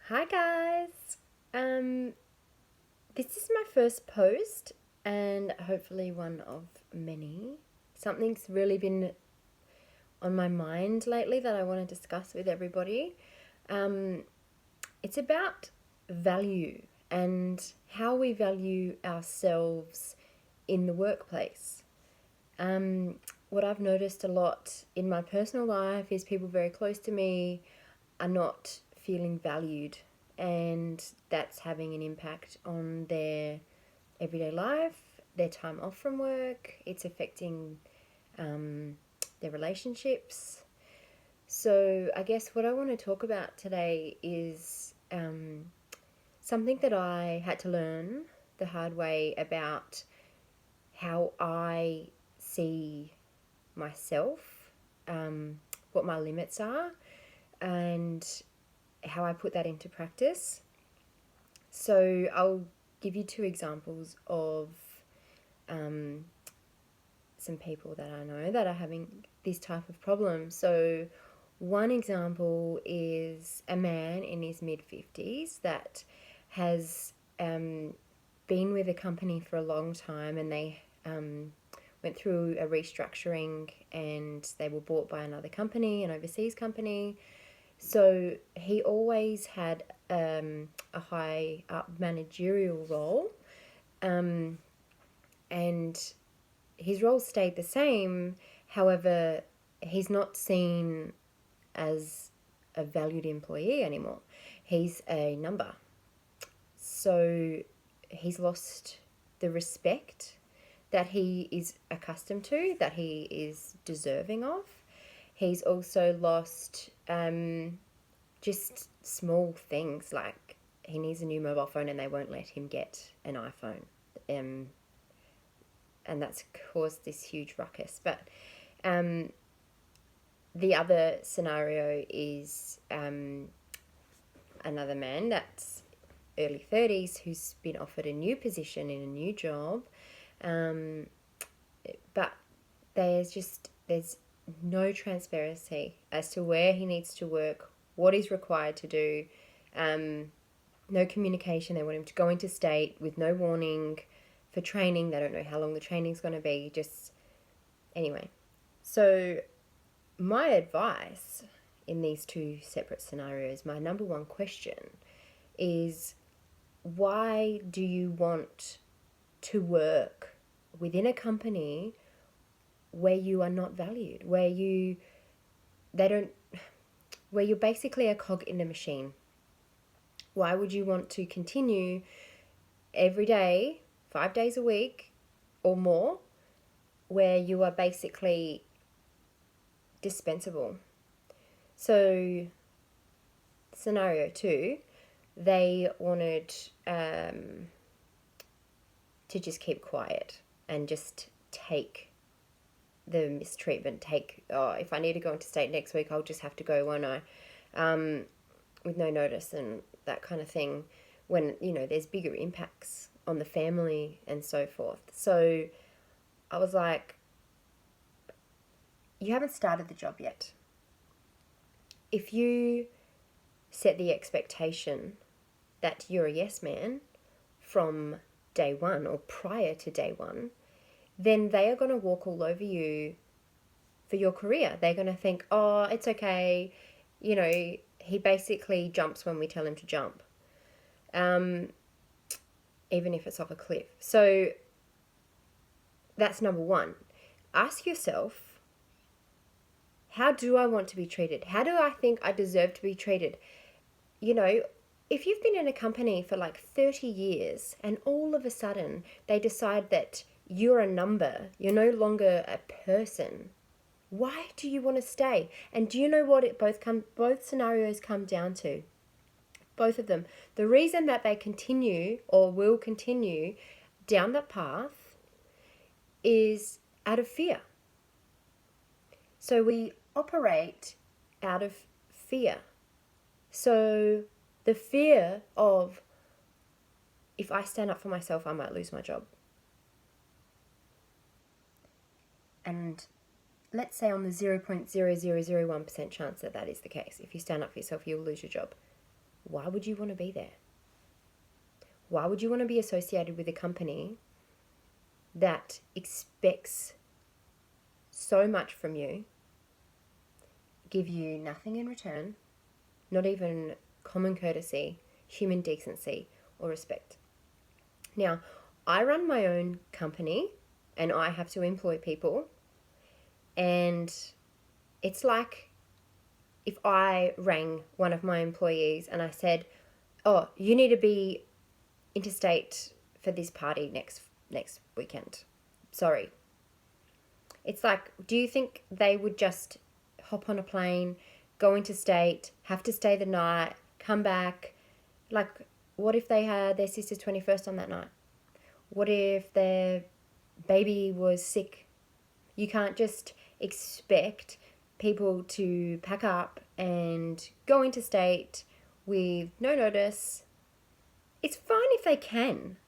Hi guys. This is my first post and hopefully one of many. Something's really been on my mind lately that I want to discuss with everybody. Um, it's about value and how we value ourselves in the workplace. Um, what I've noticed a lot in my personal life is people very close to me are not feeling valued, and that's having an impact on their everyday life, their time off from work. It's affecting um, their relationships. So, I guess what I want to talk about today is something that I had to learn the hard way about how I see myself, what my limits are, and how I put that into practice. So I'll give you two examples of um, some people that I know that are having this type of problem. So one example is a man in his mid 50s that has been with a company for a long time, and they went through a restructuring and they were bought by another company, an overseas company. So he always had a high up managerial role, um, and his role stayed the same. However, he's not seen as a valued employee anymore. He's a number. So he's lost the respect that he is accustomed to, that he is deserving of. He's also lost just small things like he needs a new mobile phone and they won't let him get an iPhone. Um, and that's caused this huge ruckus. But um, the other scenario is another man that's early 30s who's been offered a new position in a new job. Um, but there's no transparency as to where he needs to work, what he's required to do. No communication. They want him to go into state with no warning for training. They don't know how long the training's going to be. Just anyway. So my advice in these two separate scenarios, my number one question is, why do you want to work within a company where you are not valued, they don't where you're basically a cog in a machine? Why would you want to continue every day, 5 days a week or more, where you are basically dispensable? So, scenario two, they wanted to just keep quiet and just take the mistreatment. If I need to go into state next week, I'll just have to go, won't I? With no notice and that kind of thing, when there's bigger impacts on the family and so forth. So I was like, you haven't started the job yet. If you set the expectation that you're a yes man from day one or prior to day one, then they are going to walk all over you for your career. They're going to think, oh, it's okay. He basically jumps when we tell him to jump, even if it's off a cliff. So that's number one. Ask yourself, how do I want to be treated? How do I think I deserve to be treated? If you've been in a company for like 30 years and all of a sudden they decide that you're a number, you're no longer a person, why do you want to stay? And do you know what both scenarios come down to? Both of them. The reason that they continue or will continue down that path is out of fear. So we operate out of fear. So the fear of, if I stand up for myself, I might lose my job. And let's say on the 0.0001% chance that is the case, if you stand up for yourself, you'll lose your job. why would you want to be there? Why would you want to be associated with a company that expects so much from you, give you nothing in return, not even common courtesy, human decency, or respect? Now, I run my own company and I have to employ people, and it's like if I rang one of my employees and I said, oh, you need to be interstate for this party next weekend. Sorry. It's like, do you think they would just hop on a plane, go interstate, have to stay the night, come back? Like, what if they had their sister's 21st on that night? What if their baby was sick? You can't just expect people to pack up and go interstate with no notice. It's fine if they can,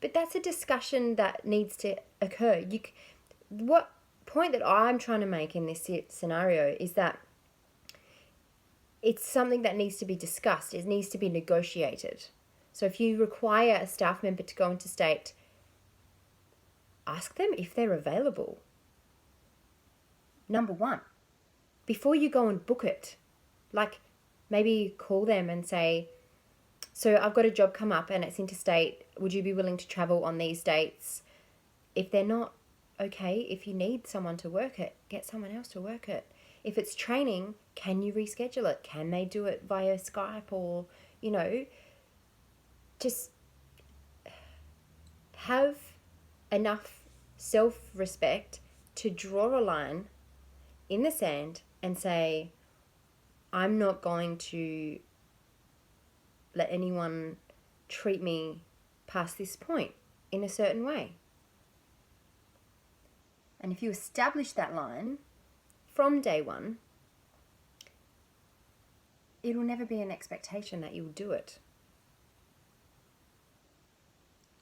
but that's a discussion that needs to occur. What point that I'm trying to make in this scenario is that it's something that needs to be discussed. It needs to be negotiated. So if you require a staff member to go interstate, ask them if they're available. Number one, before you go and book it, like maybe call them and say, so I've got a job come up and it's interstate. Would you be willing to travel on these dates? If they're not, okay, if you need someone to work it, get someone else to work it. If it's training, can you reschedule it? Can they do it via Skype or, just have enough self-respect to draw a line in the sand and say, I'm not going to let anyone treat me past this point in a certain way. And if you establish that line from day one, it'll never be an expectation that you'll do it.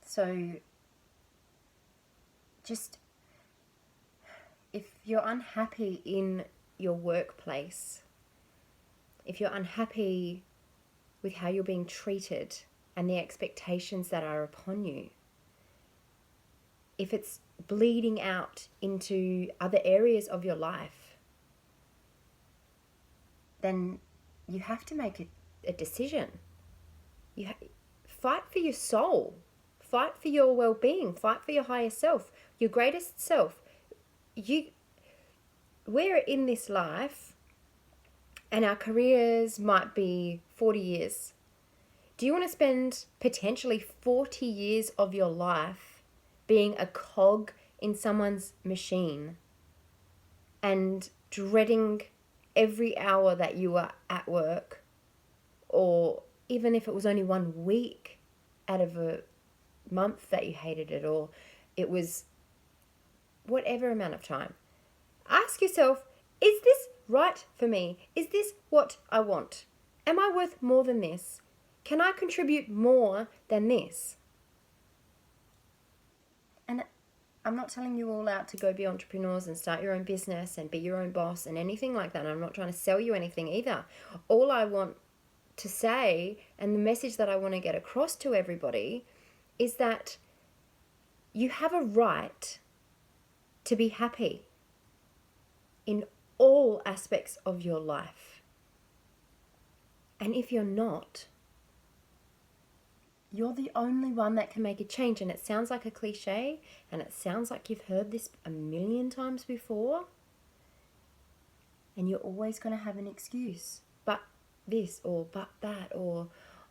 So just, if you're unhappy in your workplace, if you're unhappy with how you're being treated and the expectations that are upon you, if it's bleeding out into other areas of your life, then you have to make a decision. Fight for your soul. Fight for your well-being. Fight for your higher self, your greatest self. We're in this life and our careers might be 40 years. Do you want to spend potentially 40 years of your life being a cog in someone's machine and dreading every hour that you are at work, or even if it was only 1 week out of a month that you hated it, or it was whatever amount of time? Ask yourself, is this right for me? Is this what I want? Am I worth more than this? Can I contribute more than this? And I'm not telling you all out to go be entrepreneurs and start your own business and be your own boss and anything like that. I'm not trying to sell you anything either. All I want to say, and the message that I want to get across to everybody, is that you have a right to be happy in all aspects of your life. And if you're not, you're the only one that can make a change. And it sounds like a cliche, and it sounds like you've heard this a million times before, and you're always going to have an excuse. But this, or but that, or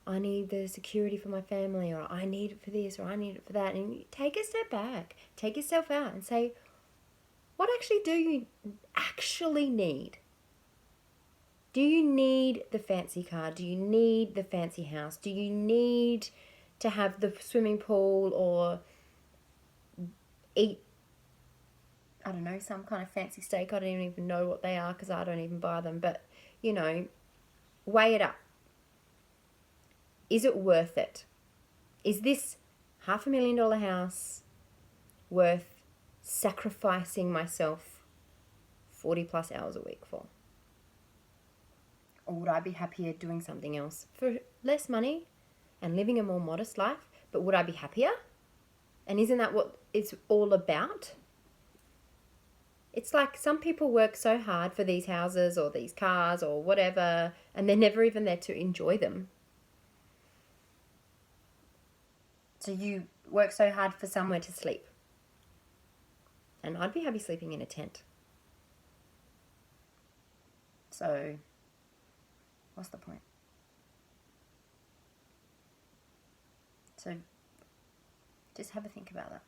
I need the security for my family, or I need it for this, or I need it for that. And you take a step back, take yourself out and say, what actually do you actually need? Do you need the fancy car? Do you need the fancy house? Do you need to have the swimming pool or eat, I don't know, some kind of fancy steak? I don't even know what they are because I don't even buy them. But, weigh it up. Is it worth it? Is this $500,000 house worth sacrificing myself 40 plus hours a week for? Or would I be happier doing something else for less money and living a more modest life? But would I be happier? And isn't that what it's all about? It's like some people work so hard for these houses or these cars or whatever, and they're never even there to enjoy them. So you work so hard for somewhere to sleep. And I'd be happy sleeping in a tent. So, what's the point? So, just have a think about that.